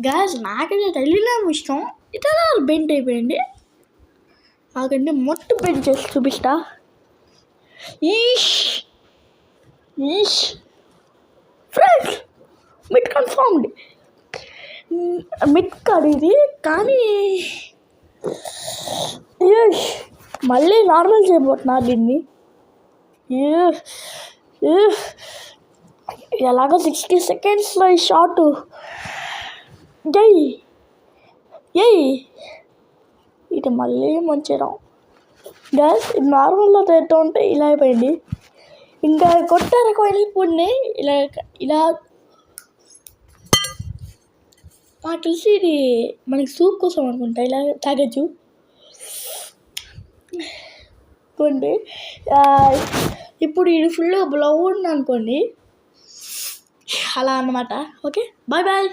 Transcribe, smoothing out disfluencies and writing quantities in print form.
Gas నాకైతే Telegram ఇష్టం. ఇతర బెండ్ అయిపోయింది. నాకంటే మొత్తం బెండ్ చేసి చూపిస్తా. ఈష్ ఫ్రెండ్స్, మిడ్ కన్ఫర్మ్డ్. మిడ్ కాదు ఇది, కానీ మళ్ళీ నార్మల్ చేయబోతున్నా దీన్ని. ఎలాగో 60 సెకండ్స్లో ఈ షార్ట్. ఇది మళ్ళీ మంచిగా గ్యాస్ నార్మల్లో చేస్తూ ఉంటే ఇలా అయిపోయింది. ఇంకా కొట్టారకు వెళ్ళిపోయింది. ఇలా నాకు తెలిసి ఇది మనకి సూప్ కోసం అనుకుంటా, ఇలా తాగచ్చు. అనుకోండి ఇప్పుడు ఇది ఫుల్గా బ్లౌ ఉంది అనుకోండి, అలా అన్నమాట. Okay, bye.